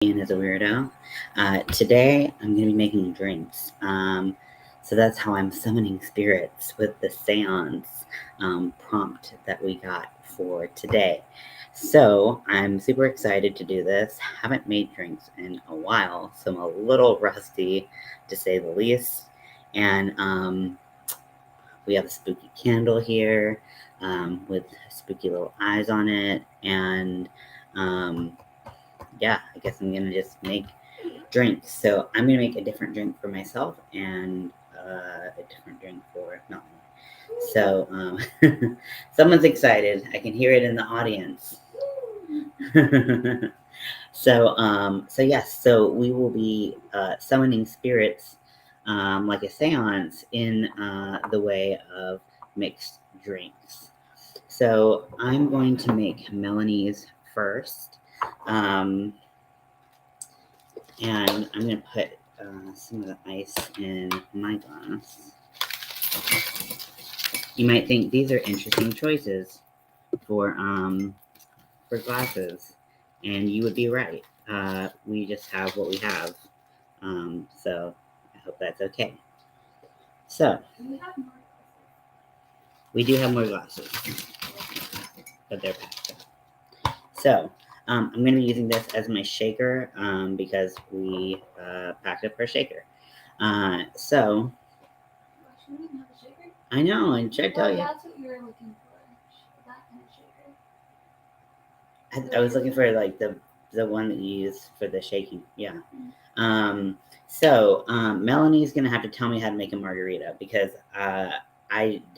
Ian is a weirdo. Today I'm going to be making drinks. So that's how I'm summoning spirits with the seance prompt that we got for today. So I'm super excited to do this. Haven't made drinks in a while, so I'm a little rusty to say the least. And we have a spooky candle here with spooky little eyes on it. And yeah, I guess I'm gonna just make drinks. So I'm gonna make a different drink for myself and a different drink for Melanie. So someone's excited. I can hear it in the audience. So yes. So we will be summoning spirits like a seance in the way of mixed drinks. So I'm going to make Melanie's first. And I'm going to put some of the ice in my glass. You might think these are interesting choices for glasses, and you would be right. We just have what we have, so I hope that's okay. So we do have more glasses, but they're packed up. So I'm going to be using this as my shaker because we packed up our shaker. So I know, I tried to tell you. That's what you were looking for. That kind of shaker. I was looking for like the one that you use for the shaking. Yeah. So Melanie's gonna have to tell me how to make a margarita because I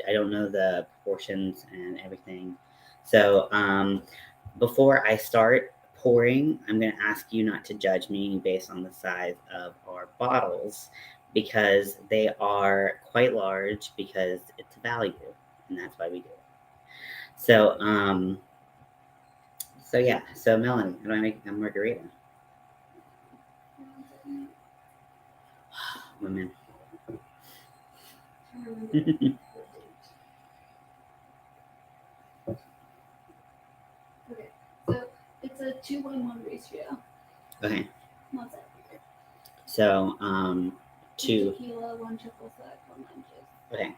don't know the proportions and everything. So before I start pouring, I'm gonna ask you not to judge me based on the size of our bottles because they are quite large because it's a value and that's why we do it. So so yeah, so Melanie, how do I make a margarita? Women. Okay, so it's a 2-1-1 ratio. Okay. What's it? So 2 tequila, 1 triple sec, 1 lime juice. Okay.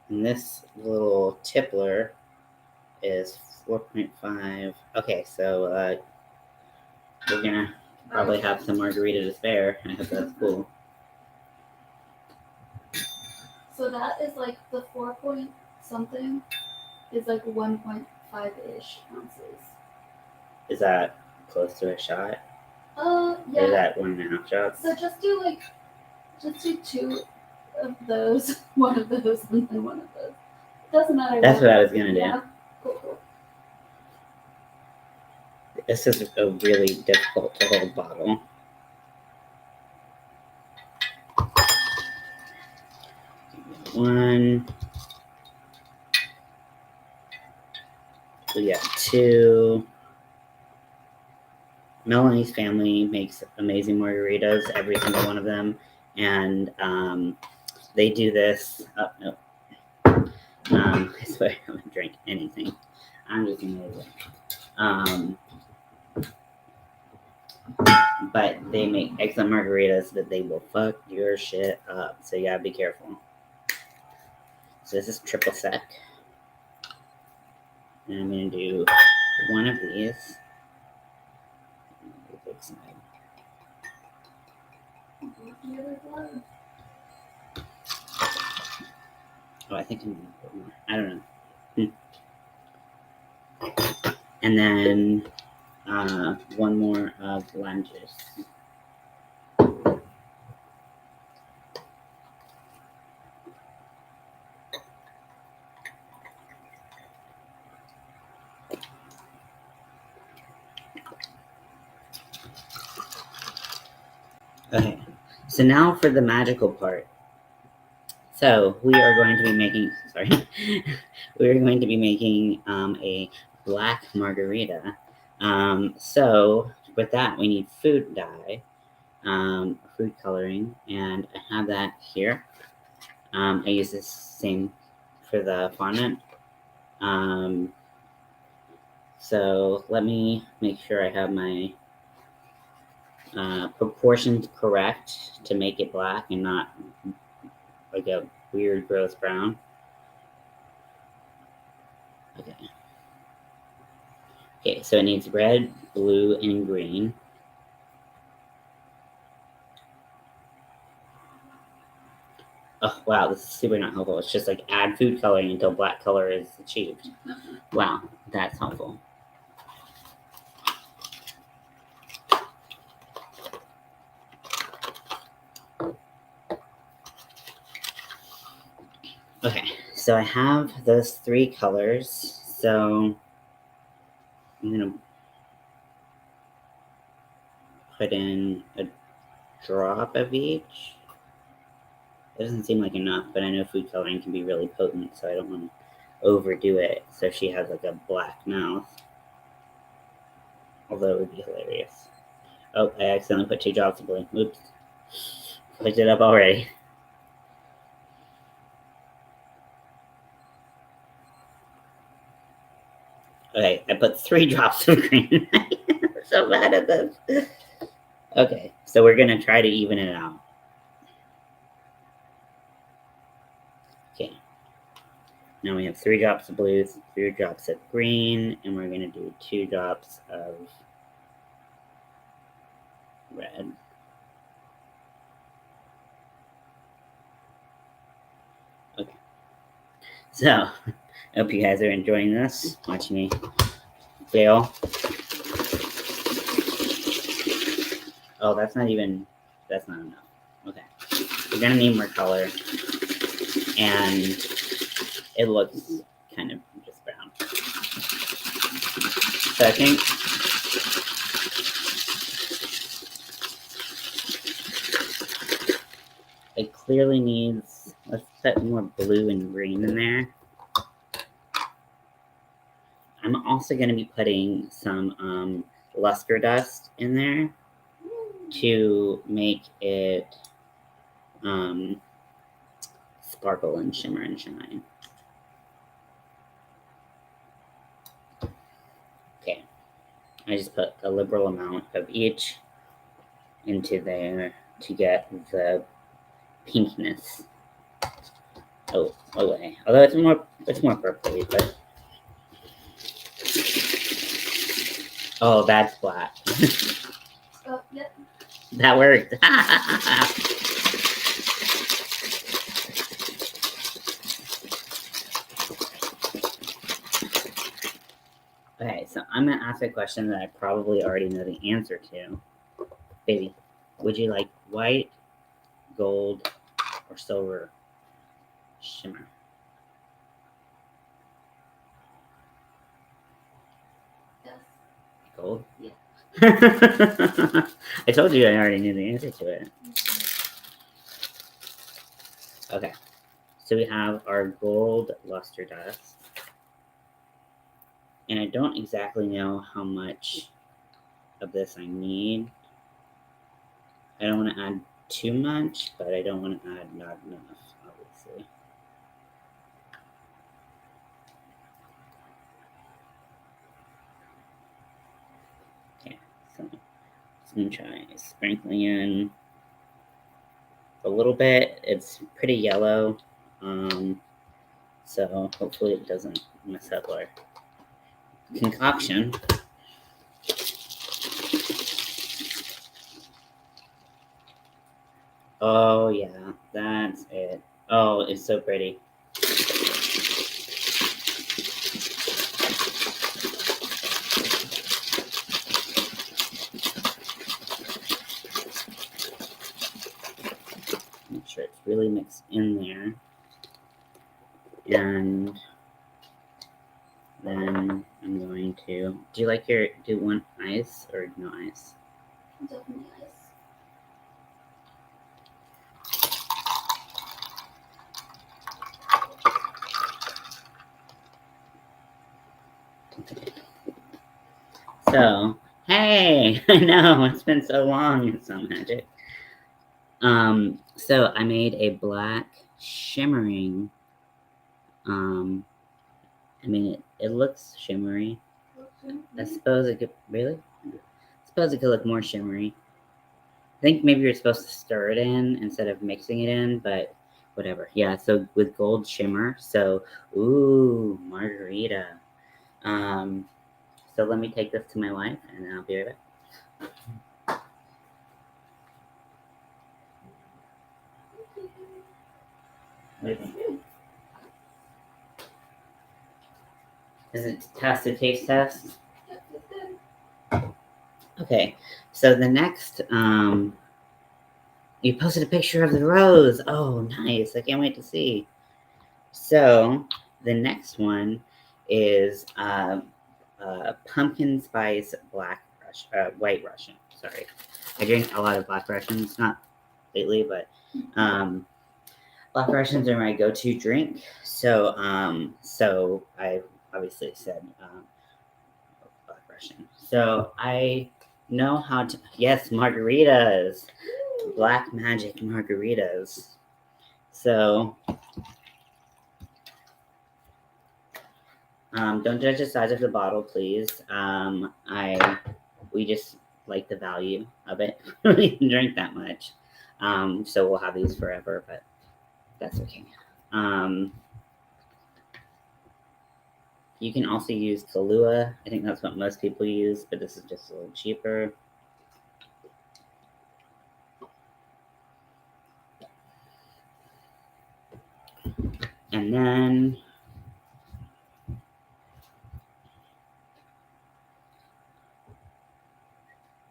And this little tippler is 4.5. Okay, so we're gonna probably have some margarita to spare. I hope that's cool. So that is like the 4 point something is like 1.5-ish ounces. Is that close to a shot? Yeah. Or is that 1.5 shots? So just do 2 of those, 1 of those, and then 1 of those. It doesn't matter. That's what I was gonna do. Yeah. Cool. This is a really difficult to hold bottle. One. We got 2. Melanie's family makes amazing margaritas, every single one of them, and they do this. Oh no! I swear I haven't drank anything. I'm just gonna leave it. But they make excellent margaritas that they will fuck your shit up. So you gotta be careful. So this is triple sec, and I'm gonna do 1 of these. Oh, I think I'm gonna put more. I don't know. And then 1 more of lime juice. Okay, so now for the magical part. So we are going to be making, we are going to be making a black margarita. So with that, we need food dye, food coloring, and I have that here. I use this same for the fondant. So let me make sure I have my proportions correct to make it black and not like a weird, gross brown. Okay. Okay, so it needs red, blue, and green. Oh, wow, this is super not helpful. It's just like add food coloring until black color is achieved. Wow, that's helpful. Okay, so I have those 3 colors. So I'm gonna put in a drop of each. It doesn't seem like enough, but I know food coloring can be really potent, so I don't want to overdo it. So she has like a black mouth. Although it would be hilarious. Oh, I accidentally put 2 drops of blue. Oops. Picked it up already. Okay, I put 3 drops of green. I'm so bad at this. Okay, so we're gonna try to even it out. Okay. Now we have 3 drops of blue, 3 drops of green, and we're gonna do 2 drops of red. Okay. So, I hope you guys are enjoying this, watching me fail. Oh, that's not enough. Okay. We're gonna need more color. And it looks kind of just brown. So I think it clearly needs, let's put more blue and green in there. I'm also going to be putting some luster dust in there to make it sparkle and shimmer and shine. Okay, I just put a liberal amount of each into there to get the pinkness. Oh, away. Although it's more purpley, but oh, that's black. Oh, yep. That worked. Okay, so I'm gonna ask a question that I probably already know the answer to. Baby, would you like white, gold, or silver shimmer? Yes. Gold? Yeah. I told you I already knew the answer to it. Okay, so we have our gold luster dust. And I don't exactly know how much of this I need. I don't want to add too much, but I don't want to add not enough, obviously. Okay, so I'm just going to try sprinkling in a little bit. It's pretty yellow, so hopefully it doesn't mess up our concoction. Oh yeah, that's it. Oh, it's so pretty. Make sure it's really mixed in there. And then I'm going to, do you want ice or no ice? Definitely ice. So, hey, I know, it's been so long, it's so magic. So I made a black shimmering, I mean, it looks shimmery. I suppose it could, really? I suppose it could look more shimmery. I think maybe you're supposed to stir it in instead of mixing it in, but whatever. Yeah, so with gold shimmer. So, ooh, margarita. So let me take this to my wife, and then I'll be right back. Is it test a taste test? Yep, it's good. Okay, so the next, you posted a picture of the rose. Oh, nice. I can't wait to see. So the next one is pumpkin spice white Russian. Sorry, I drink a lot of Black Russians, not lately, but Black Russians are my go-to drink. So so I obviously said Black Russian. So I know how to. Yes, margaritas, black magic margaritas. So don't judge the size of the bottle, please. We just like the value of it. We can drink that much, so we'll have these forever. But that's okay. You can also use Kahlua. I think that's what most people use, but this is just a little cheaper. And then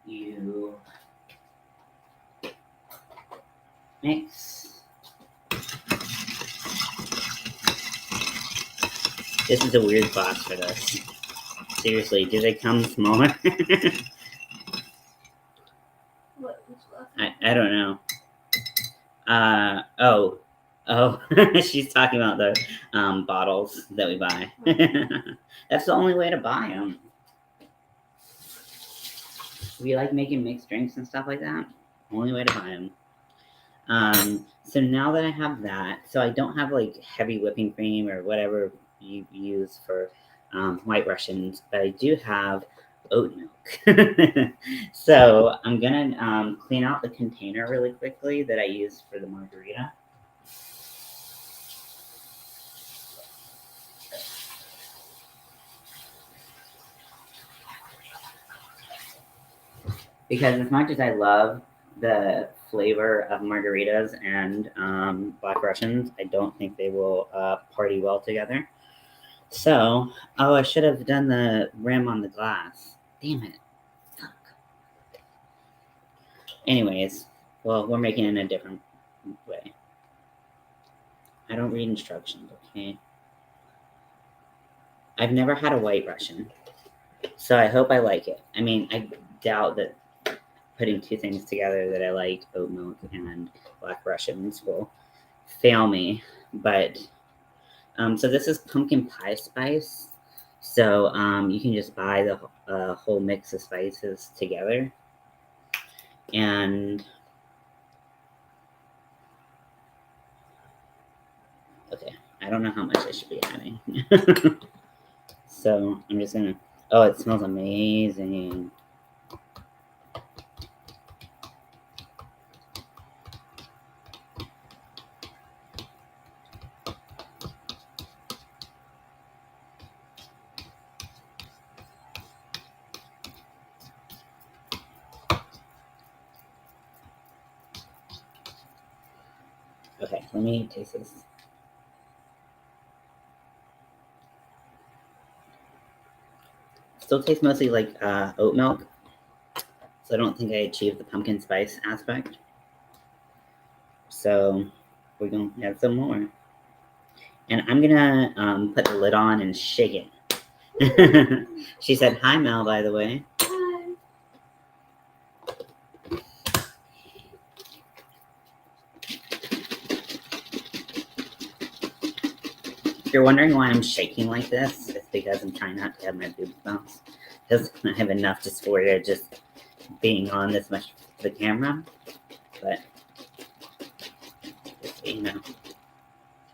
you mix. This is a weird box for this. Seriously, do they come smaller? What? Which glass? I don't know. Oh, she's talking about the bottles that we buy. That's the only way to buy them. We like making mixed drinks and stuff like that. Only way to buy them. So now that I have that, so I don't have like heavy whipping cream or whatever you use for white Russians, but I do have oat milk. So I'm gonna clean out the container really quickly that I used for the margarita. Because as much as I love the flavor of margaritas and Black Russians, I don't think they will party well together. So, oh, I should have done the rim on the glass. Damn it. Fuck. Anyways, well, we're making it in a different way. I don't read instructions, okay? I've never had a white Russian, so I hope I like it. I mean, I doubt that putting two things together that I like, oat milk and Black Russians, will fail me. But so this is pumpkin pie spice. So you can just buy the whole mix of spices together. And okay, I don't know how much I should be adding. So I'm just gonna. Oh, it smells amazing. Okay, let me taste this. Still tastes mostly like oat milk, so I don't think I achieved the pumpkin spice aspect. So we're gonna add some more. And I'm gonna put the lid on and shake it. She said hi, Mel, by the way. Hi. If you're wondering why I'm shaking like this, it's because I'm trying not to have my boobs bounce. Because I have enough just for it just being on this much of the camera. But, just so you know.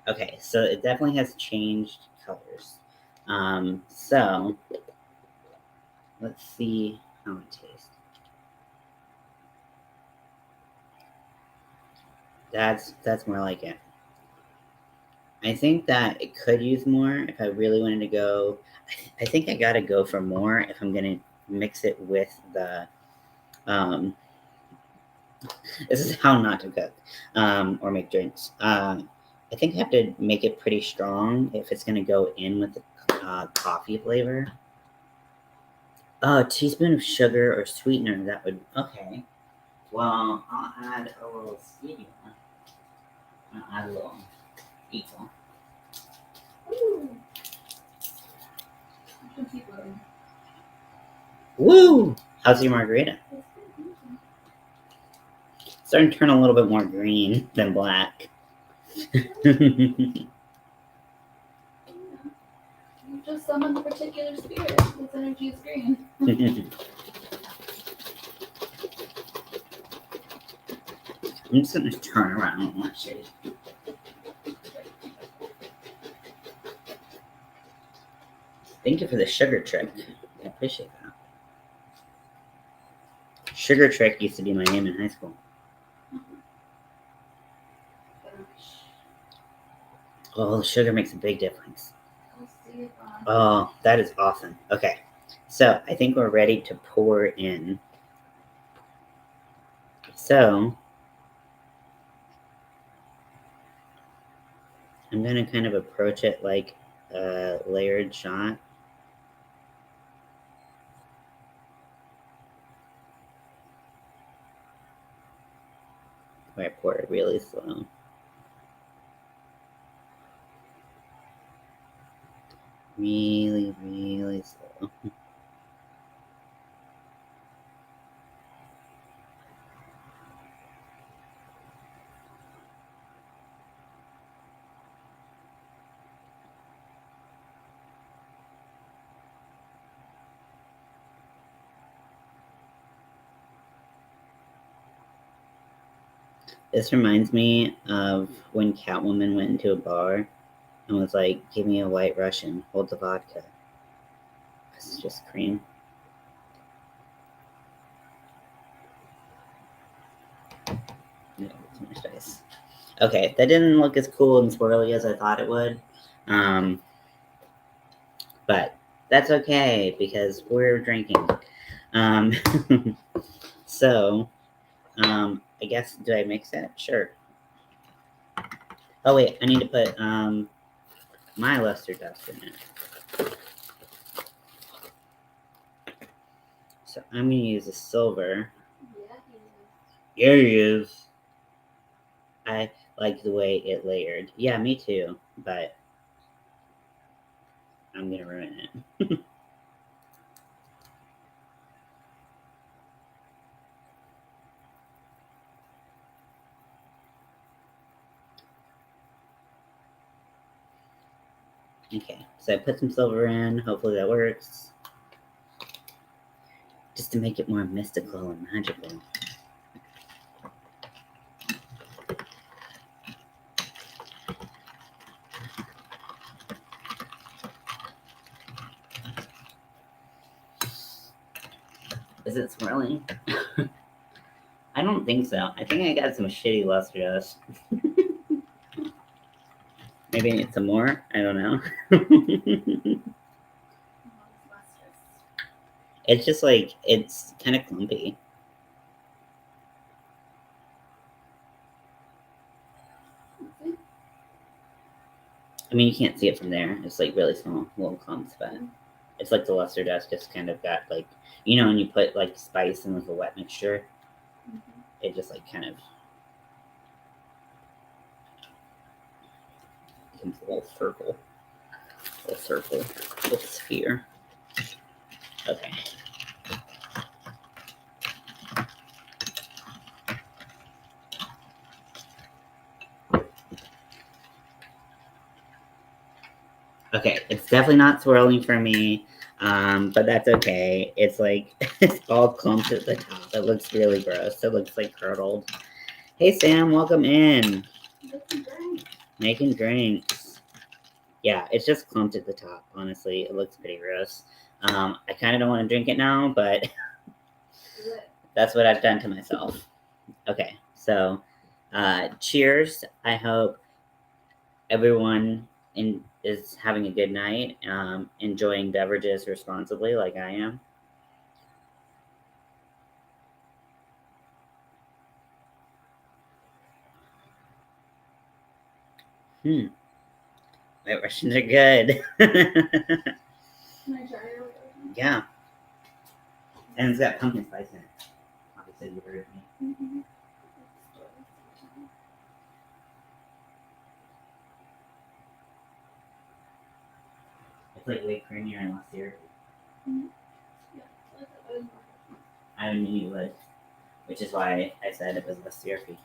Okay, so it definitely has changed colors. So, let's see how it tastes. That's more like it. I think that it could use more if I really wanted to go. I think I gotta go for more if I'm gonna mix it with the. This is how not to cook or make drinks. I think I have to make it pretty strong if it's gonna go in with the coffee flavor. Oh, a teaspoon of sugar or sweetener. That would okay. Well, I'll add a little stevia. I'll add a little equal. Ooh. You can keep going. Woo! How's your margarita? It's good, thank you. Starting to turn a little bit more green than black. You just summoned a particular spirit. Its energy is green. I'm just gonna turn around and watch it. Thank you for the sugar trick. I appreciate that. Sugar trick used to be my name in high school. Oh, the sugar makes a big difference. Oh, that is awesome. Okay, so I think we're ready to pour in. So I'm gonna kind of approach it like a layered shot. Where I pour it really slow. Really, really slow. This reminds me of when Catwoman went into a bar and was like, "Give me a white Russian, hold the vodka." This is just cream. No, too much ice. Okay, that didn't look as cool and swirly as I thought it would. But that's okay because we're drinking. Um, so, I guess, do I mix it? Sure. Oh, wait, I need to put my luster dust in it. So I'm going to use a silver. Here he is. I like the way it layered. Yeah, me too, but I'm going to ruin it. Okay, so I put some silver in. Hopefully that works. Just to make it more mystical and magical. Is it swirling? I don't think so. I think I got some shitty luster dust. Maybe I need some more. I don't know. It's just like, it's kind of clumpy. I mean, you can't see it from there. It's like really small little clumps, but it's like the luster dust just kind of got like, you know, when you put like spice in like a wet mixture, it just like kind of becomes a little circle, little sphere. Okay. Okay, it's definitely not swirling for me, but that's okay. It's like, it's all clumped at the top. It looks really gross. It looks like curdled. Hey, Sam, welcome in. Making drinks. Yeah, it's just clumped at the top, honestly. It looks pretty gross. I kind of don't want to drink it now, but that's what I've done to myself. Okay, so Cheers. I hope everyone is having a good night, enjoying beverages responsibly like I am. White Russians are good. Can I try your Yeah. And it's got pumpkin spice in it. Obviously, you heard me. Mm-hmm. It's like way creamier and less syrupy. Mm-hmm. Yeah, I like that better. I knew you would, which is why I said it was less syrupy.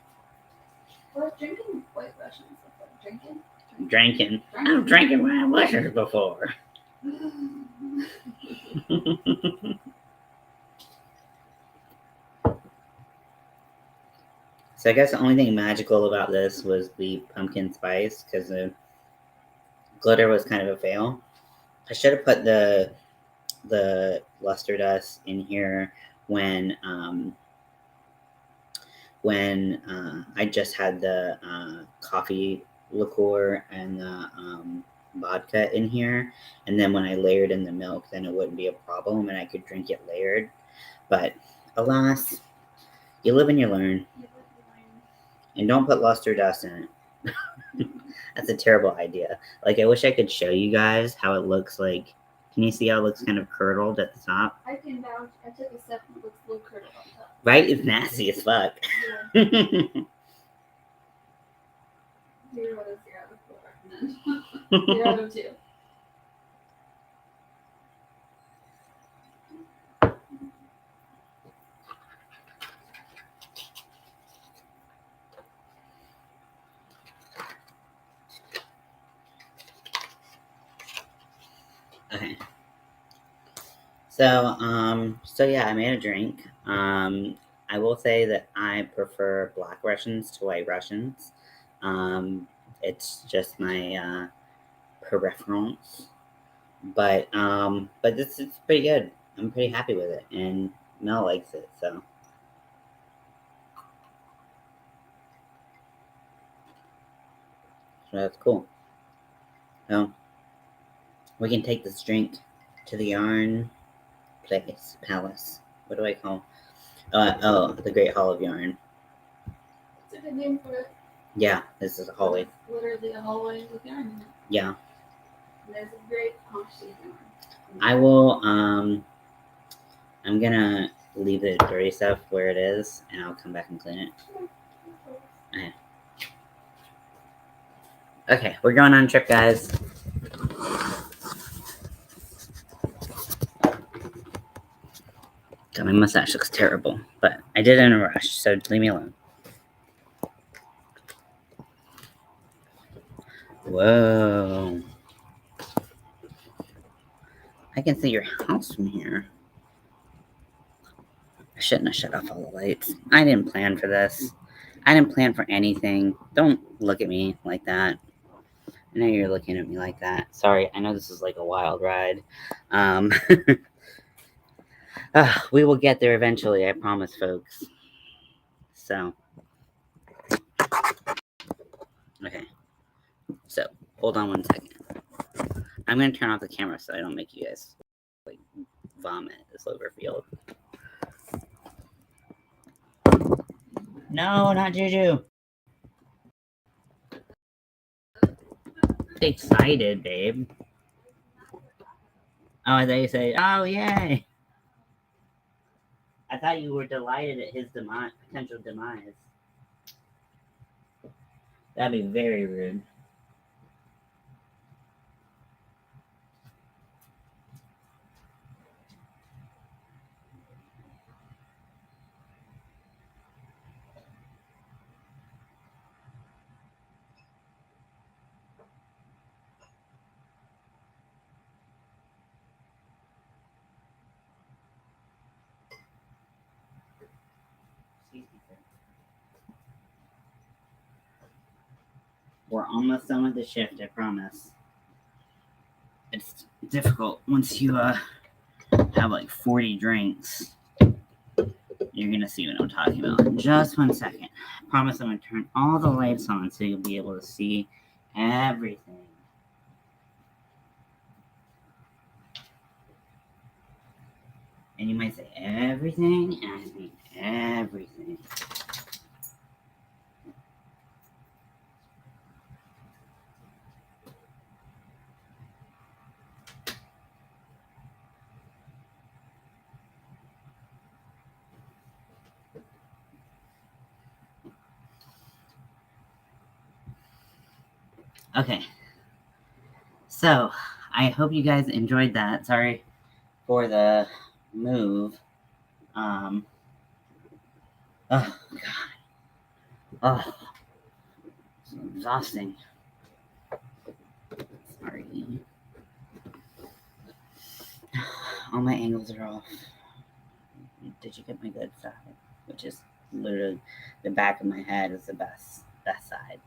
Well, drinking White Russians, like drinking. Drinking. I've drinking White Russians before. So I guess the only thing magical about this was the pumpkin spice, because the glitter was kind of a fail. I should have put the luster dust in here when I just had the coffee liqueur and the vodka in here, and then when I layered in the milk, then it wouldn't be a problem, and I could drink it layered. But alas, you live and you learn. And don't put luster dust in it. That's a terrible idea. Like, I wish I could show you guys how it looks like. Can you see how it looks kind of curdled at the top? I can vouch. I took a sip and it looks a little curdled on top. Right? It's nasty as fuck. Yeah. 0 out of 0 would recommend. 0 out of 2. Okay. So yeah, I made a drink. I will say that I prefer black Russians to white Russians. It's just my preference. But this is pretty good. I'm pretty happy with it, and Mel likes it, so that's cool. So we can take this drink to the yarn palace. What do I call? The Great Hall of Yarn. It's a good name for it. Yeah, this is a hallway. It's literally a hallway with yarn in it. Yeah. And there's a great quantity of yarn. I will. I'm gonna leave the dirty stuff where it is, and I'll come back and clean it. Okay. Okay, we're going on a trip, guys. God, my mustache looks terrible, but I did it in a rush, so leave me alone. Whoa. I can see your house from here. I shouldn't have shut off all the lights. I didn't plan for this. I didn't plan for anything. Don't look at me like that. I know you're looking at me like that. Sorry, I know this is like a wild ride. We will get there eventually, I promise, folks. So, okay. So, hold on one second. I'm going to turn off the camera so I don't make you guys like vomit this Cloverfield. No, not Juju. Excited, babe. Oh, I thought you said, oh, yay. I thought you were delighted at his potential demise. That'd be very rude. We're almost done with the shift, I promise. It's difficult once you have like 40 drinks. You're gonna see what I'm talking about in just one second. Promise I'm going to turn all the lights on so you'll be able to see everything. And you might say everything, and I mean everything. Okay. So, I hope you guys enjoyed that. Sorry for the move. Oh, God. Oh, it's exhausting. Sorry. All my angles are off. Did you get my good side? Which is literally the back of my head is the best side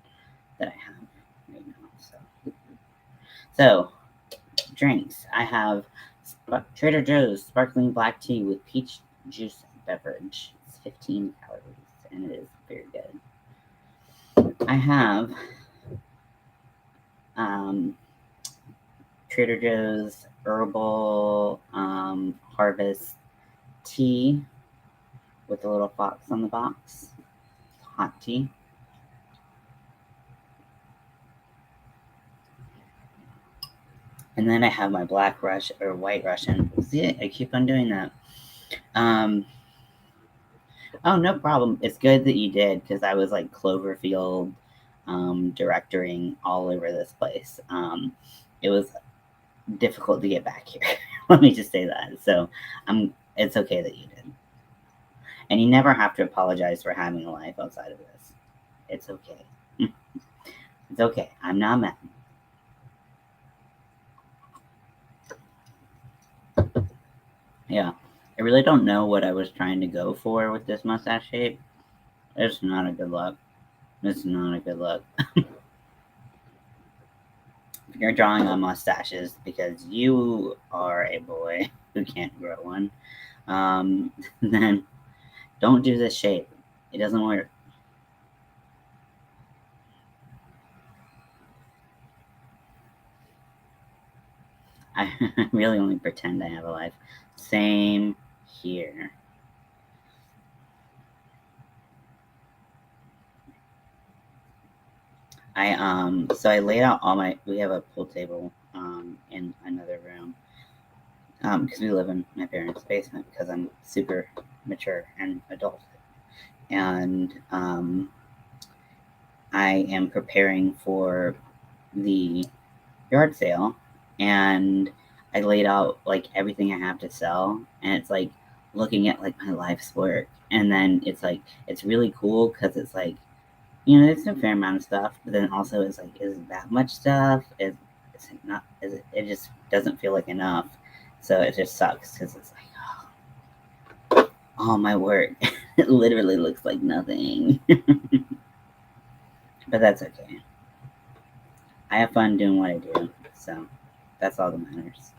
that I have right now. So drinks. I have Trader Joe's sparkling black tea with peach juice beverage. It's 15 calories and it is very good. I have Trader Joe's herbal harvest tea with a little fox on the box. Hot tea. And then I have my black Rush or white Russian. See, I keep on doing that. Oh, no problem. It's good that you did because I was like Cloverfield directoring all over this place. It was difficult to get back here. Let me just say that. So it's okay that you did. And you never have to apologize for having a life outside of this. It's okay. It's okay. I'm not mad. Yeah. I really don't know what I was trying to go for with this mustache shape. It's not a good look. It's not a good look. If you're drawing on mustaches because you are a boy who can't grow one, then don't do this shape. It doesn't work. I really only pretend I have a life. Same here. So I laid out all my, we have a pool table in another room because we live in my parents' basement because I'm super mature and adult. And I am preparing for the yard sale, and I laid out like everything I have to sell, and it's like looking at like my life's work, and then it's like it's really cool because it's like, you know, it's a fair amount of stuff, but then also it's like, is it that much stuff? Is it not? Is it? It just doesn't feel like enough, so it just sucks because it's like, oh, all my work, it literally looks like nothing, but that's okay. I have fun doing what I do, so that's all that matters.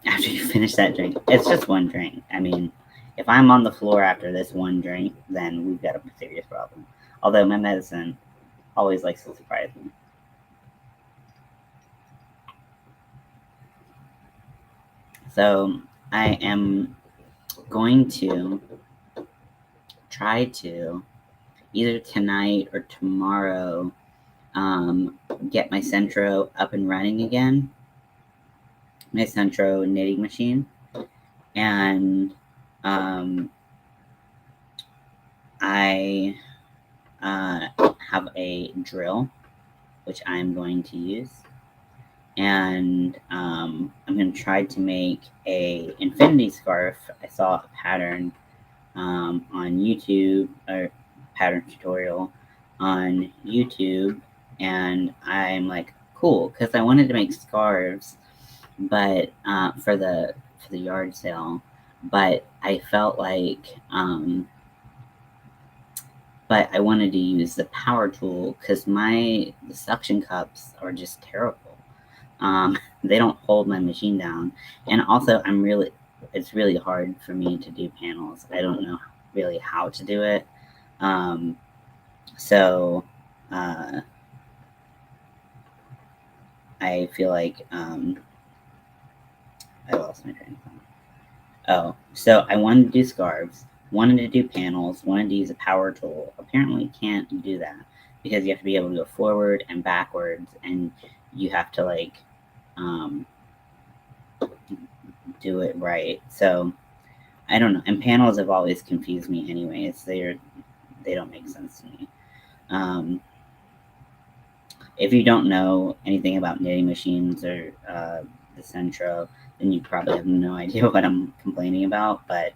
After you finish that drink, it's just one drink. I mean, if I'm on the floor after this one drink, then we've got a serious problem. Although my medicine always likes to surprise me. So I am going to try to either tonight or tomorrow get my Centro up and running again. My Centro knitting machine. And I have a drill, which I'm going to use. And I'm going to try to make a infinity scarf. I saw a pattern on YouTube, or pattern tutorial on YouTube, and I'm like, cool, because I wanted to make scarves, but for the yard sale, but I felt like but I wanted to use the power tool because the suction cups are just terrible. They don't hold my machine down, and also I'm really it's really hard for me to do panels. I don't know really how to do it. So I feel like I lost my train of thought. Oh, so I wanted to do scarves, wanted to do panels, wanted to use a power tool. Apparently, can't do that because you have to be able to go forward and backwards, and you have to like um, do it right. So I don't know. And panels have always confused me, anyways. They don't make sense to me. Um, if you don't know anything about knitting machines or the Centro, then you probably have no idea what I'm complaining about, but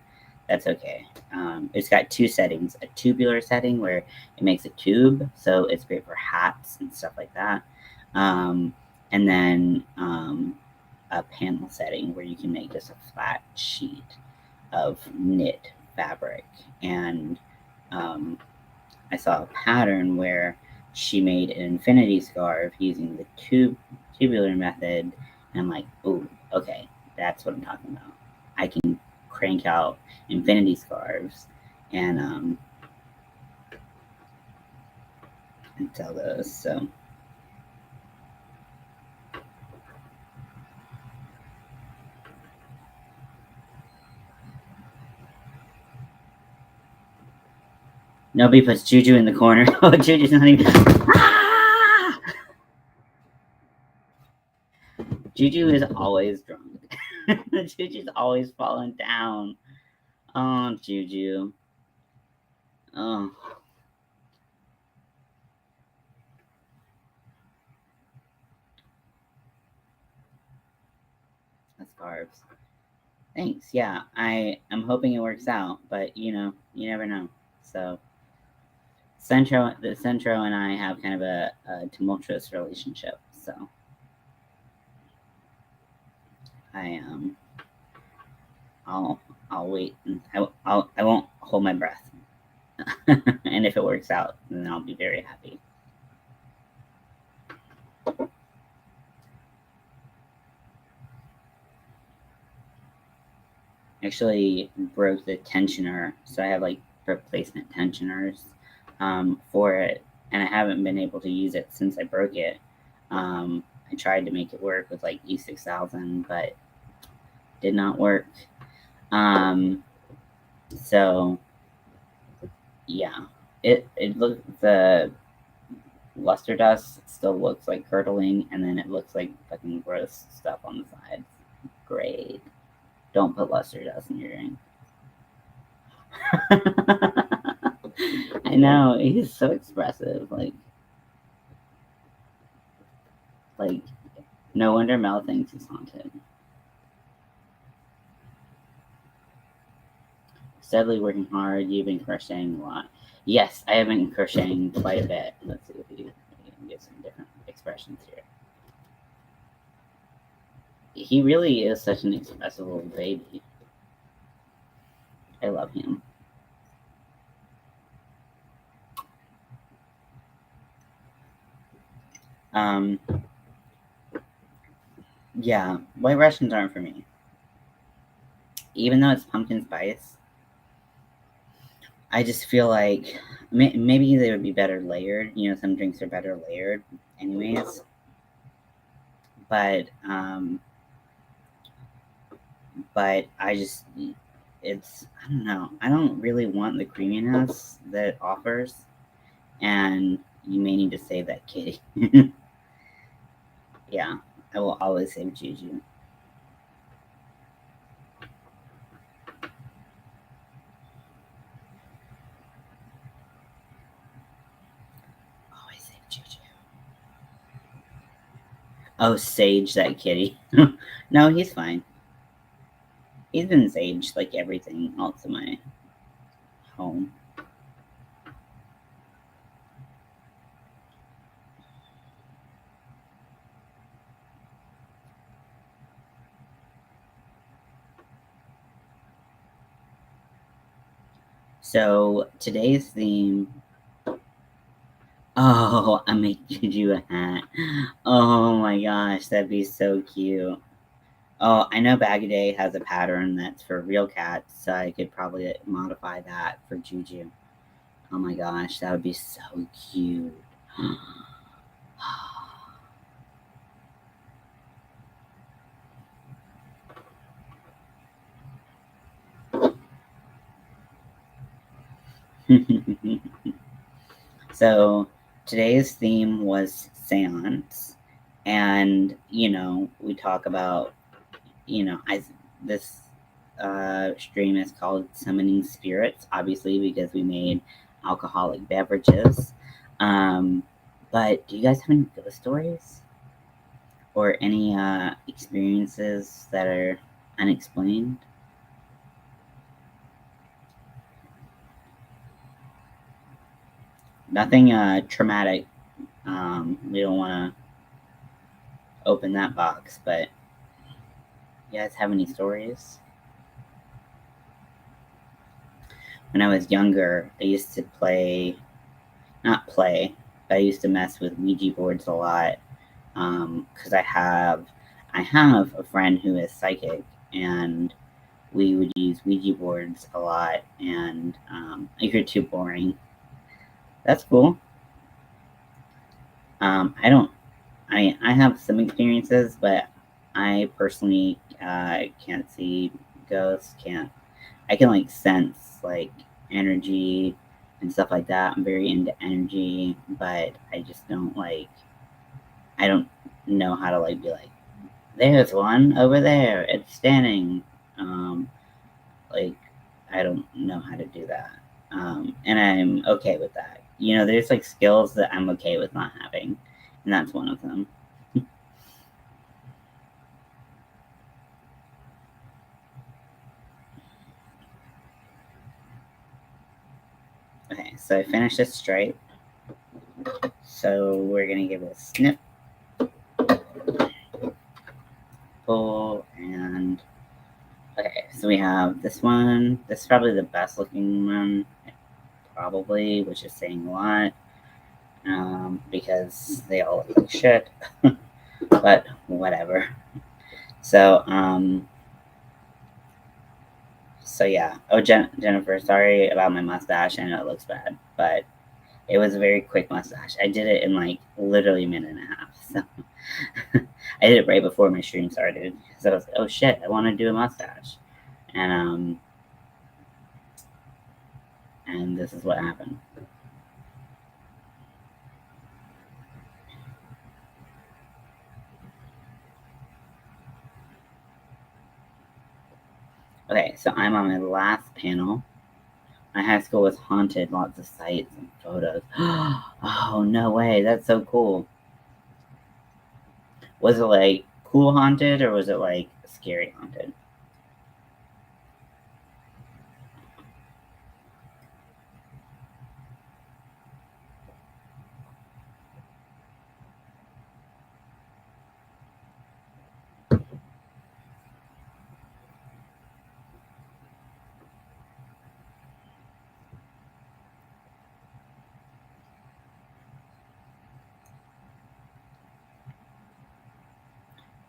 that's okay. It's got two settings, a tubular setting where it makes a tube, so it's great for hats and stuff like that. And then a panel setting where you can make just a flat sheet of knit fabric. And I saw a pattern where she made an infinity scarf using the tubular method, and I'm like, oh, okay, that's what I'm talking about. I can crank out infinity scarves and sell those. So nobody puts Juju in the corner. Oh, Juju's not even. Ah! Juju is always drunk. Juju's always falling down. Oh, Juju. Oh. That's carbs. Thanks. Yeah, I'm hoping it works out, but you never know. So the Centro and I have kind of a tumultuous relationship. So I I'll I'll wait. And I won't hold my breath. And if it works out, then I'll be very happy. Actually broke the tensioner, so I have like replacement tensioners for it, and I haven't been able to use it since I broke it. I tried to make it work with like E6000, but did not work. So yeah, it looks the luster dust still looks like curdling, and then it looks like fucking gross stuff on the sides. Great. Don't put luster dust in your drink. I know, he's so expressive. Like no wonder Mel thinks he's haunted. Steadily working hard, you've been crocheting a lot. Yes, I have been crocheting quite a bit. Let's see if we can get some different expressions here. He really is such an expressive little baby. I love him. Yeah, white Russians aren't for me. Even though it's pumpkin spice, I just feel like maybe they would be better layered. Some drinks are better layered, anyways. But I just I don't know. I don't really want the creaminess that it offers, and you may need to save that kitty. Yeah, I will always save Juju. Always save Juju. Oh, sage that kitty. No, he's fine. He's been saged like everything else in my home. So today's theme. Oh, I make Juju a hat. Oh my gosh, that'd be so cute. Oh, I know Baggy Day has a pattern that's for real cats, so I could probably modify that for Juju. Oh my gosh, that would be so cute. So today's theme was seance, and we talk about I this stream is called Summoning Spirits, obviously because we made alcoholic beverages. Um, but do you guys have any ghost stories or any experiences that are unexplained? Nothing traumatic. We don't want to open that box, but you guys have any stories? When I was younger, I used to not play, but I used to mess with Ouija boards a lot because I have a friend who is psychic, and we would use Ouija boards a lot. And if you're too boring, that's cool. I don't. I have some experiences, but I personally can't see ghosts. Can't I can like sense like energy and stuff like that. I'm very into energy, but I just don't like. I don't know how to like be like, there's one over there. It's standing. Um, like I don't know how to do that, and I'm okay with that. There's like skills that I'm okay with not having, and that's one of them. Okay, so I finished this straight. So we're gonna give it a snip, pull, and okay. So we have this one. This is probably the best looking one, probably, which is saying a lot, because they all look like shit. But whatever. So so yeah. Oh, Jennifer, sorry about my mustache. I know it looks bad, but it was a very quick mustache. I did it in like literally a minute and a half. So I did it right before my stream started. So I was like, oh shit, I want to do a mustache. And and this is what happened. Okay, so I'm on my last panel. My high school was haunted, lots of sights and photos. Oh, no way, that's so cool. Was it like cool haunted or was it like scary haunted?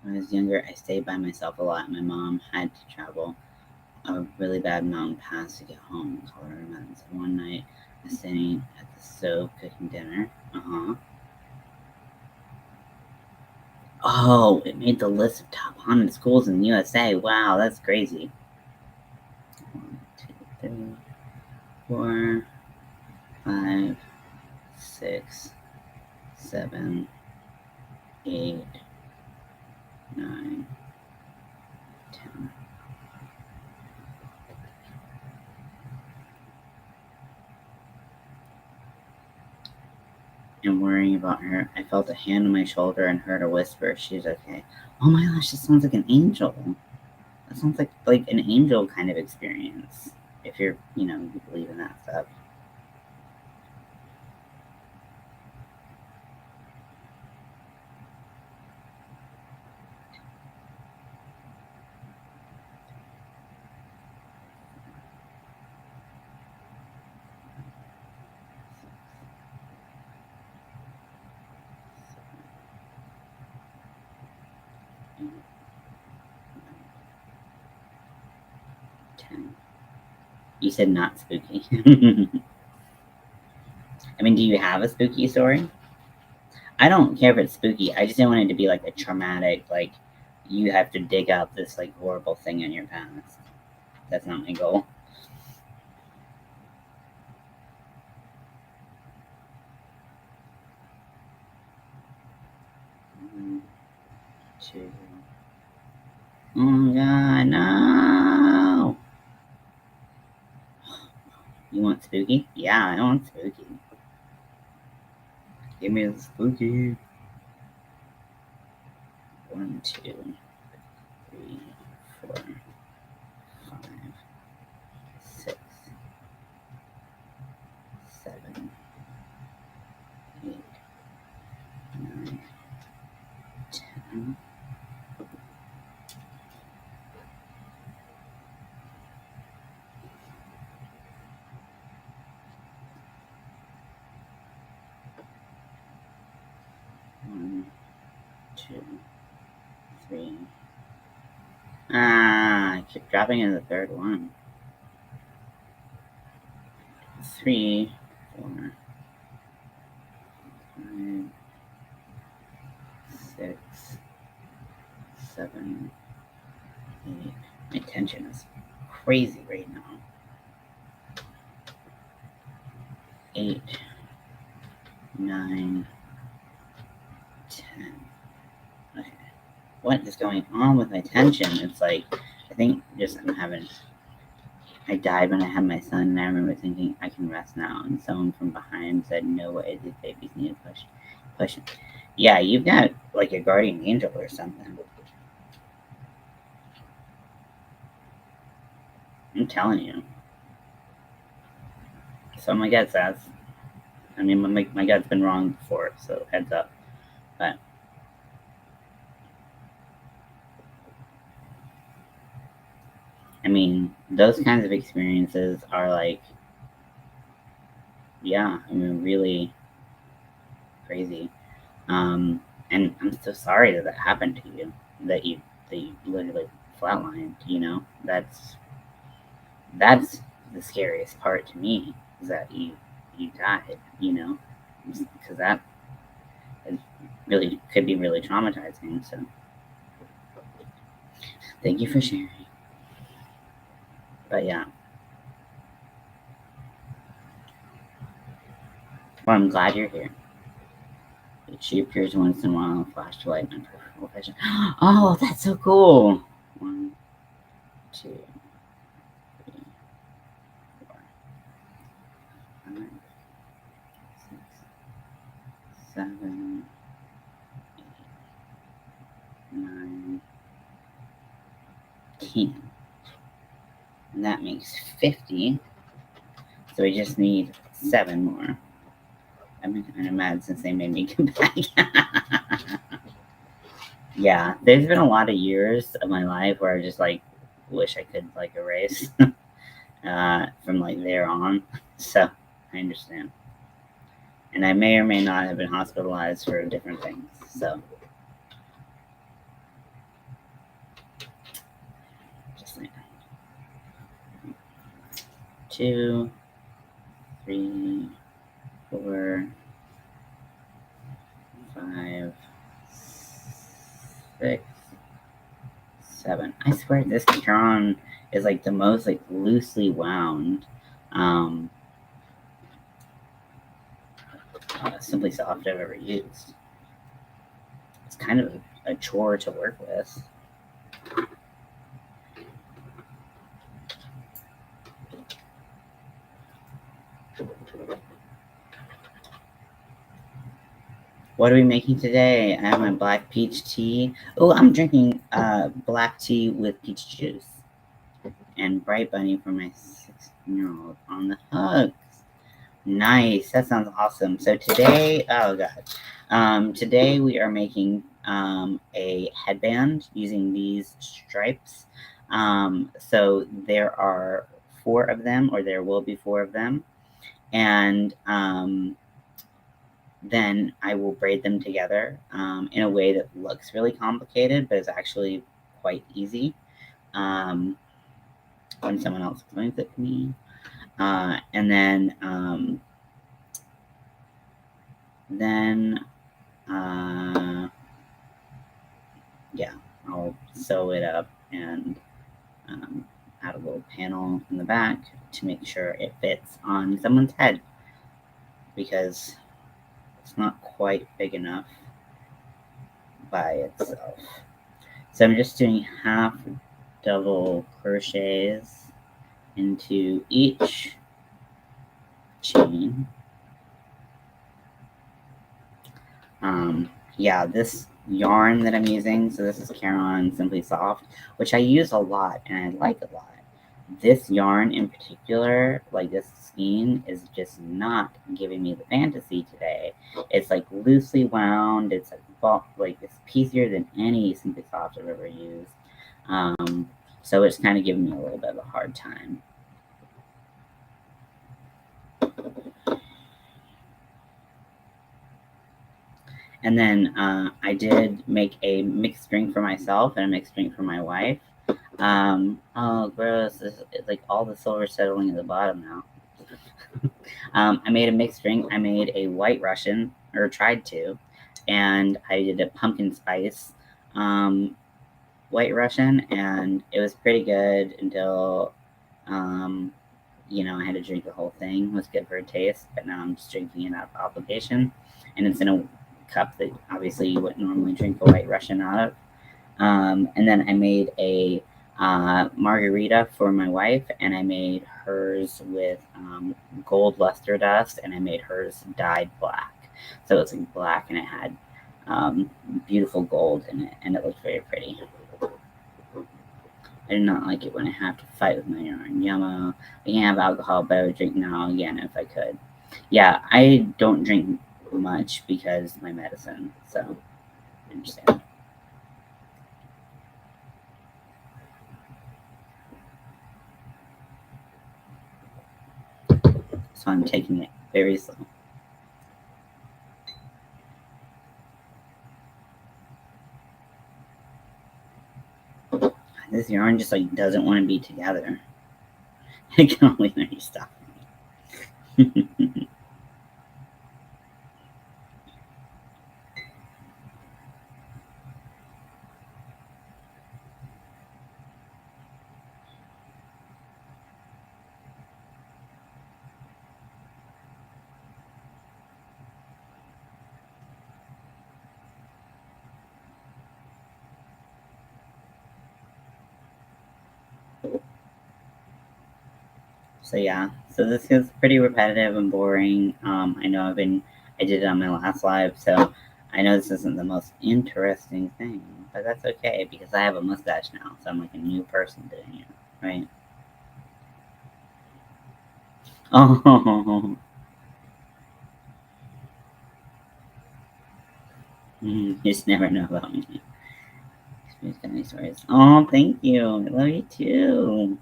When I was younger, I stayed by myself a lot. My mom had to travel a really bad mountain pass to get home in Colorado Mountains. And one night, I was sitting at the stove cooking dinner. Oh, it made the list of top haunted schools in the USA. Wow, that's crazy. 1, 2, 3, 4, 5, 6, 7, 8, 9, 10. And worrying about her, I felt a hand on my shoulder and heard a whisper, she's okay. Oh my gosh, this sounds like an angel. That sounds like an angel kind of experience. If you believe in that stuff. 10. You said not spooky. I mean, do you have a spooky story? I don't care if it's spooky. I just don't want it to be like a traumatic, like you have to dig up this like horrible thing in your past. That's not my goal. Two. Oh God, no! You want spooky? Yeah, I want spooky. Give me the spooky. 1, 2, 3, 4, 5, 6, 7, 8, 9, 10. One, 2, 3. I keep dropping in the third one. 3, 4, 5, 6, 7, 8. My tension is crazy right now. 8, 9, 10. Okay. What is going on with my tension? It's like, I think just I died when I had my son, and I remember thinking, I can rest now. And someone from behind said, no way, these babies need to push. Yeah, you've got like a guardian angel or something. I'm telling you. So my gut says, I mean, my gut's been wrong before, so heads up. But I mean, those kinds of experiences are like, yeah, I mean, really crazy. And I'm so sorry that happened to you. That you literally flatlined. You know, that's the scariest part to me, is that you died. You know, because that is really could be really traumatizing. So thank you for sharing. But yeah. Well, I'm glad you're here. She appears once in a while, flash to light in peripheral vision. Oh, that's so cool. 1, 2, 3, 4, 5, 6, 7, 8, 9, 10. And that makes 50. So we just need 7 more. I've been kind of mad since they made me come back. Yeah, there's been a lot of years of my life where I just like wish I could like erase from like there on. So I understand. And I may or may not have been hospitalized for different things. So just like 2, 3, 4, 5, 6, 7. I swear this Chiron is like the most like loosely wound Simply Soft I've ever used. It's kind of a chore to work with. What are we making today? I have my black peach tea. Oh, I'm drinking black tea with peach juice. And Bright Bunny for my 16-year-old on the hugs. Nice. That sounds awesome. So today, oh god. Today we are making a headband using these stripes. So there are 4 of them, or there will be 4 of them. And then I will braid them together in a way that looks really complicated, but is actually quite easy. when someone else explains it to me. And then yeah, I'll sew it up and add a little panel in the back to make sure it fits on someone's head, because it's not quite big enough by itself. So I'm just doing half double crochets into each chain. Yeah, this yarn that I'm using, so this is Caron Simply Soft, which I use a lot and I like a lot. This yarn in particular, like this skein, is just not giving me the fantasy today. It's like loosely wound. It's like it's piecier than any Simply Soft I've ever used. So it's kind of giving me a little bit of a hard time. And then I did make a mixed drink for myself and a mixed drink for my wife. Oh, gross. It's like all the silver settling at the bottom now. I made a mixed drink. I made a white Russian, or tried to, and I did a pumpkin spice white Russian, and it was pretty good until, I had to drink the whole thing. It was good for a taste, but now I'm just drinking it out of obligation, and it's in a cup that obviously you wouldn't normally drink a white Russian out of. And then I made a margarita for my wife, and I made hers with gold luster dust, and I made hers dyed black. So it's like black, and it had beautiful gold in it, and it looked very pretty. I do not like it when I have to fight with my yarn. Yummo. I can't have alcohol, but I would drink now again if I could. Yeah, I don't drink much because of my medicine, so I understand. So I'm taking it very slow. This yarn just like doesn't want to be together. I can only let you stop me. So yeah, so this is pretty repetitive and boring. I know I did it on my last live, so I know this isn't the most interesting thing, but that's okay because I have a mustache now, so I'm like a new person doing it, right? Oh, you just never know about me. She's got any stories. Oh, thank you. I love you too.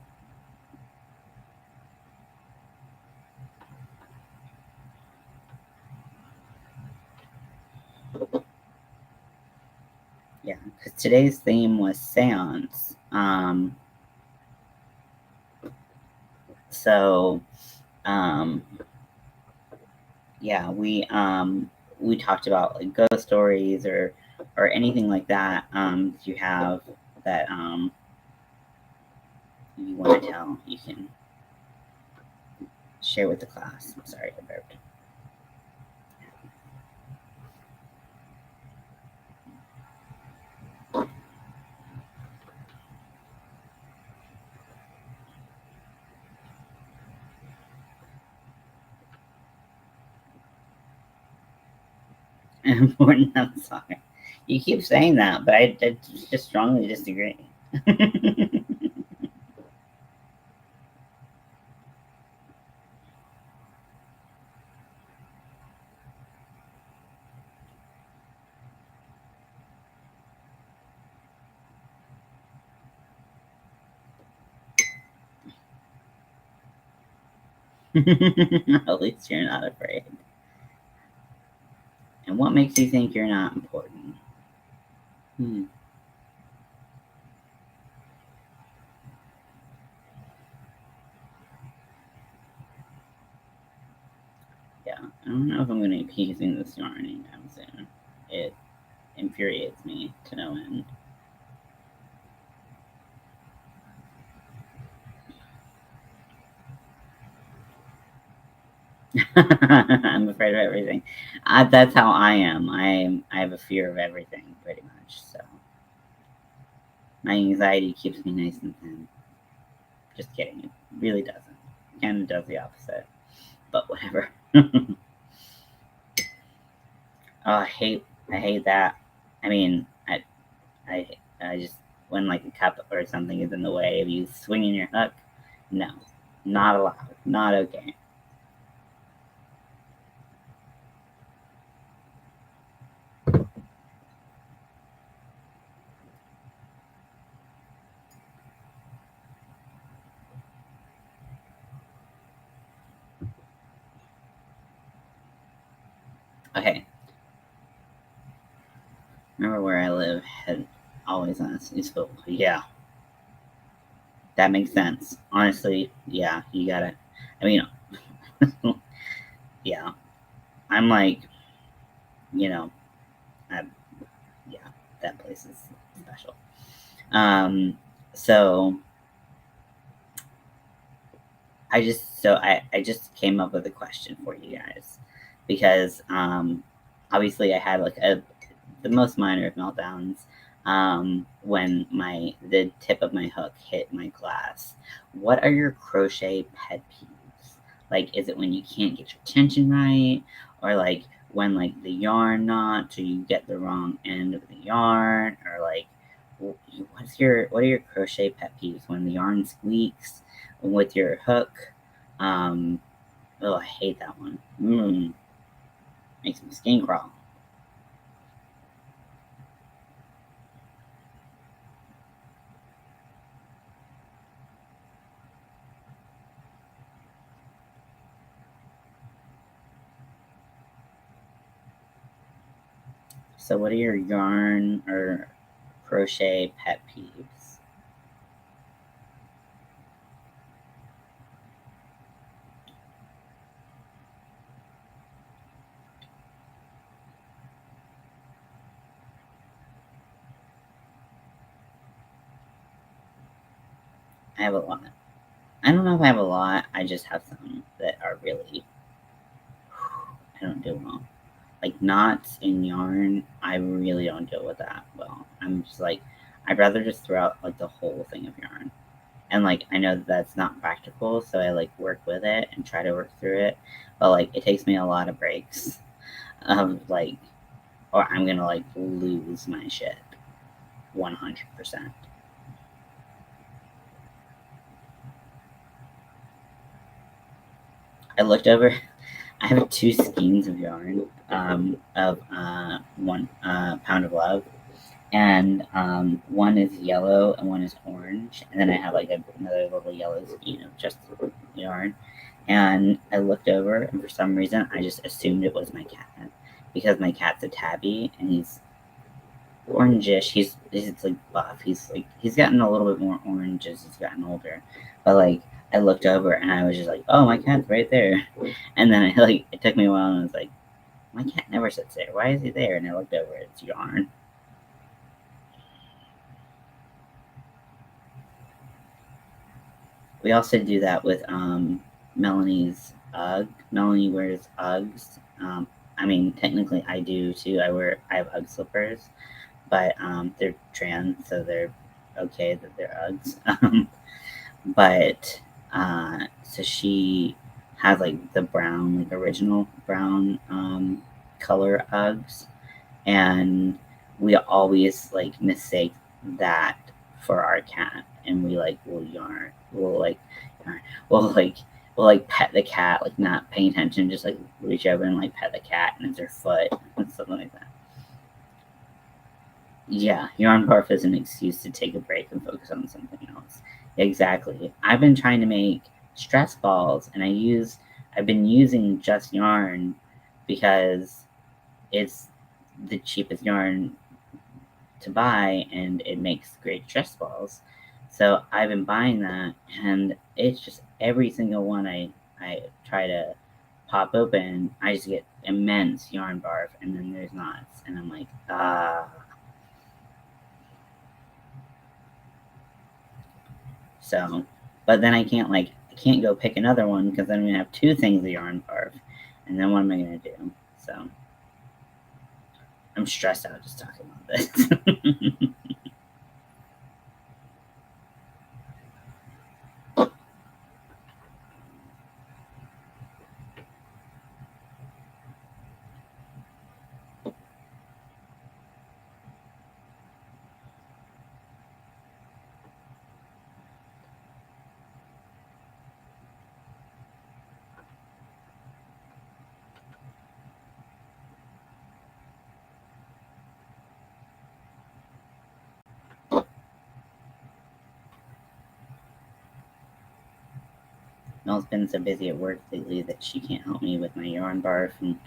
Yeah, because today's theme was seance. So, um, yeah, we talked about like ghost stories or anything like that. That you have that you want to tell, you can share with the class. I'm sorry, I burped. Important. I'm sorry. You keep saying that, but I just strongly disagree. At least you're not afraid. And what makes you think you're not important? I don't know if I'm going to be using this yarn anytime soon. It infuriates me to no end. I'm afraid of everything. That's how I am. I have a fear of everything, pretty much. So my anxiety keeps me nice and thin. Just kidding. It really doesn't. Kind of does the opposite. But whatever. Oh, I hate that. I mean, I just when like a cup or something is in the way of you swinging your hook. No, not allowed. Not okay. Okay. Remember where I live had always on a useful. Yeah, that makes sense. Honestly, yeah, you gotta. I mean, yeah, I'm like, you know, I, yeah, that place is special. So I just came up with a question for you guys because obviously I had like the most minor of meltdowns when the tip of my hook hit my glass. What are your crochet pet peeves? Like, is it when you can't get your tension right, or like when like the yarn knot, so you get the wrong end of the yarn, or like what are your crochet pet peeves when the yarn squeaks with your hook? Um, oh, I hate that one. Makes my skin crawl. So, what are your yarn or crochet pet peeves? I have a lot. I don't know if I have a lot. I just have some that are really I don't do well. Like knots in yarn, I really don't deal with that well. I'm just like I'd rather just throw out like the whole thing of yarn. And like I know that that's not practical, so I like work with it and try to work through it. But like it takes me a lot of breaks of like or I'm gonna like lose my shit 100%. I looked over. I have two skeins of yarn of 1 pound of love, and one is yellow and one is orange, and then I have like another little yellow skein of just yarn. And I looked over, and for some reason, I just assumed it was my cat because my cat's a tabby, and he's orangish. He's like buff. He's gotten a little bit more orange as he's gotten older. But like I looked over and I was just like, oh, my cat's right there. And then it took me a while and I was like, my cat never sits there. Why is he there? And I looked over. It's yarn. We also do that with Melanie's UGG. Melanie wears Uggs. I mean, technically I do too. I have UGG slippers, but they're trans, so they're okay that they're Uggs. But so she has like the brown, like original brown color Uggs, and we always like mistake that for our cat, and we like will yarn, yarn, we'll like we'll like pet the cat, like not paying attention, just like reach over and like pet the cat, and it's her foot and something like that. Yeah, yarn barf is an excuse to take a break and focus on something else. Exactly. I've been trying to make stress balls, and I've been using just yarn because it's the cheapest yarn to buy, and it makes great stress balls. So I've been buying that, and it's just every single one I try to pop open, I just get immense yarn barf, and then there's knots, and I'm like, So, but then I can't go pick another one because then I'm gonna have two things of yarn barf, and then what am I gonna do? So, I'm stressed out just talking about this. Mel's been so busy at work lately that she can't help me with my yarn barf and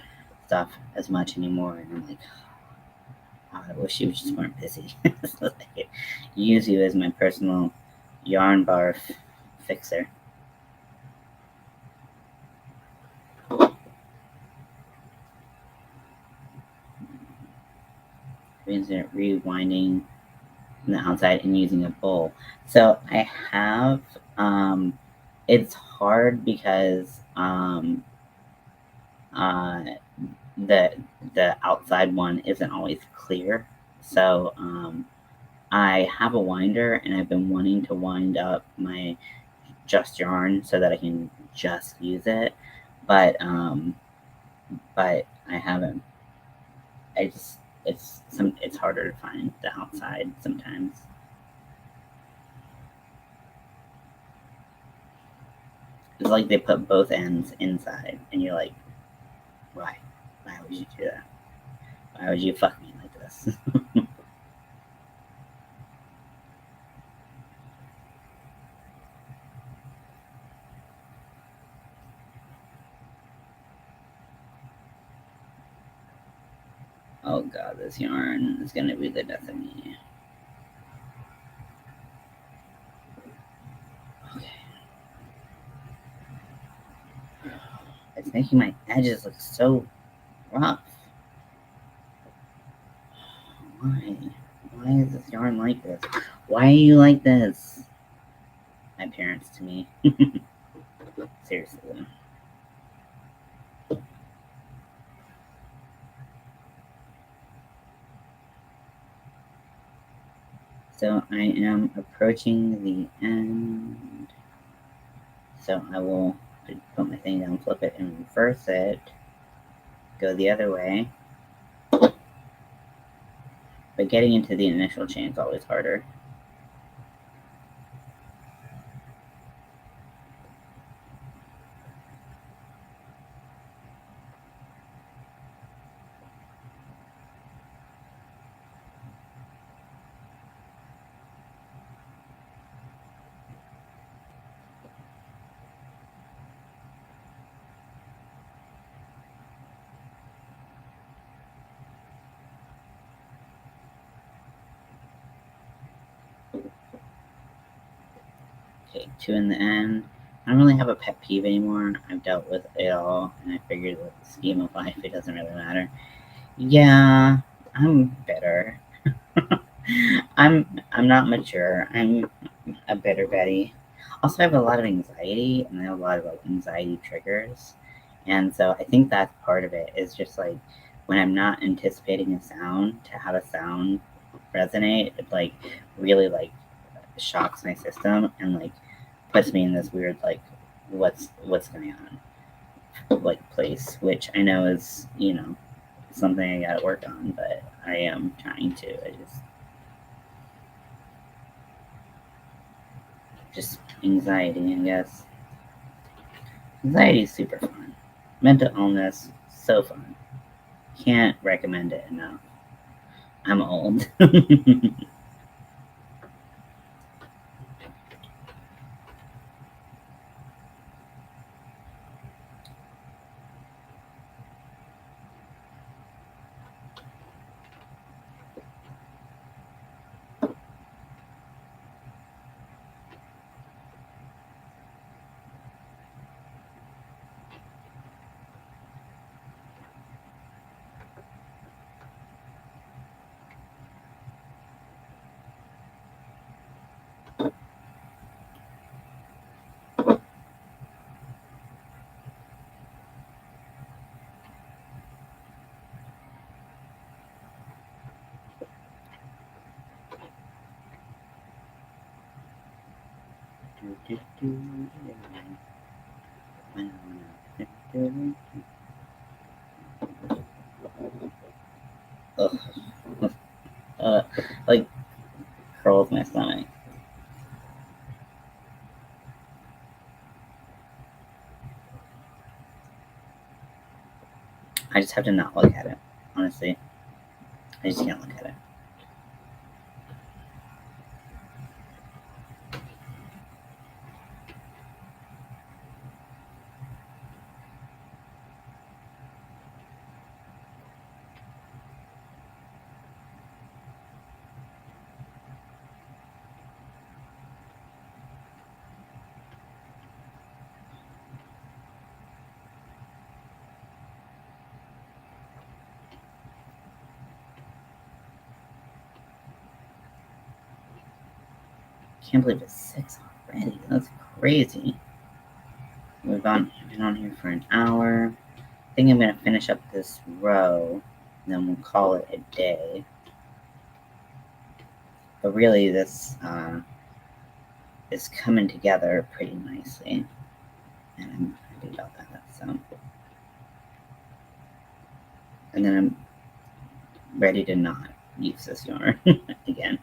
stuff as much anymore, and I'm like, I wish you just weren't busy. So I use you as my personal yarn barf fixer. Rewinding on the outside and using a bowl. So I have, it's hard because the outside one isn't always clear. So I have a winder, and I've been wanting to wind up my just yarn so that I can just use it, but I haven't. It's harder to find the outside sometimes. It's like they put both ends inside, and you're like, why? Why would you do that? Why would you fuck me like this? Oh god, this yarn is gonna be the death of me. Okay. It's making my edges look so rough. Why? Why is this yarn like this? Why are you like this? My parents to me. Seriously. So I am approaching the end. So I will put my thing down, flip it, and reverse it. Go the other way. But getting into the initial chain is always harder. Okay, 2 in the end. I don't really have a pet peeve anymore. I've dealt with it all, and I figured with the scheme of life, it doesn't really matter. Yeah, I'm bitter. I'm not mature. I'm a bitter Betty. Also, I have a lot of anxiety, and I have a lot of anxiety triggers, and so I think that's part of it. Is just like when I'm not anticipating a sound to have a sound resonate, it really shocks my system and puts me in this weird what's going on place, which I know is something I gotta work on, but I am trying to. I just anxiety, I guess. Anxiety is super fun. Mental illness, so fun. Can't recommend it enough. I'm old. Ugh. Like curls my stomach. I just have to not look at it, honestly. I just can't look at it. Can't believe it's 6 already. That's crazy. We've been on here for an hour. I think I'm gonna finish up this row, and then we'll call it a day. But really, this is coming together pretty nicely, and I'm happy about that. So, and then I'm ready to not use this yarn again.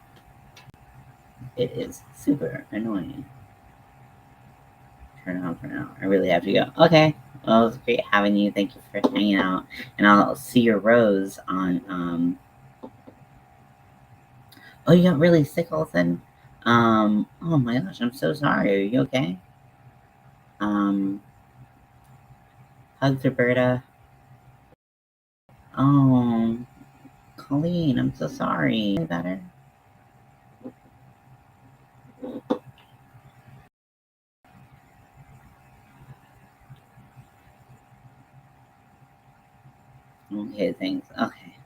It is super annoying. Turn it on for now. I really have to go. Okay. Well, it was great having you. Thank you for hanging out. And I'll see your rows on Oh, you got really sick all of a sudden? Oh my gosh, I'm so sorry. Are you okay? Hugs, Roberta. Oh, Colleen, I'm so sorry. Any better? Okay, thanks. Okay.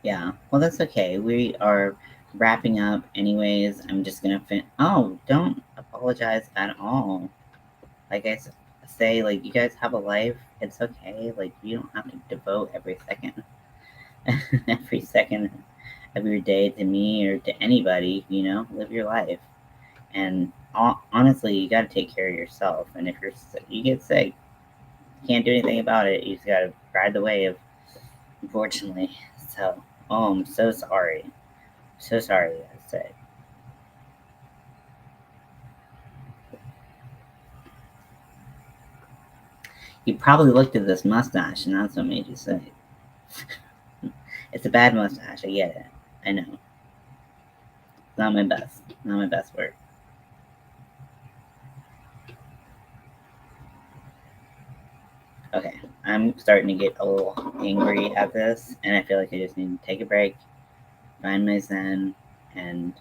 Yeah, well, that's okay. We are wrapping up anyways. I'm just gonna Oh, don't apologize at all. Like I say, like, you guys have a life. It's okay. Like, you don't have to devote every second, every second of your day to me or to anybody, live your life. And honestly, you got to take care of yourself. And if you get sick, you can't do anything about it. You just got to ride the wave, unfortunately. So, I'm so sorry. So sorry, I said. You probably looked at this mustache, and that's what made you sick. It's a bad mustache. I get it. I know. It's not my best. Not my best work. Okay, I'm starting to get a little angry at this, and I feel like I just need to take a break, find my zen, and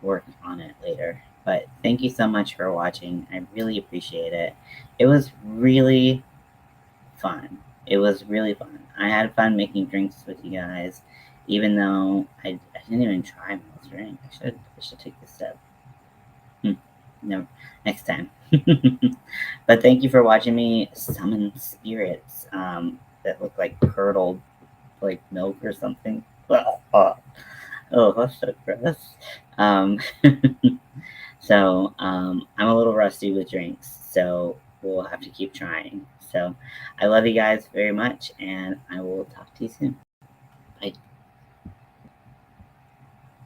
work on it later. But thank you so much for watching. I really appreciate it. It was really fun. It was really fun. I had fun making drinks with you guys, even though I didn't even try my drink. I should take this step. No, next time. But thank you for watching me summon spirits that look like curdled, like milk or something. Oh, that's so gross. So I'm a little rusty with drinks, so we'll have to keep trying. So I love you guys very much, and I will talk to you soon. Bye.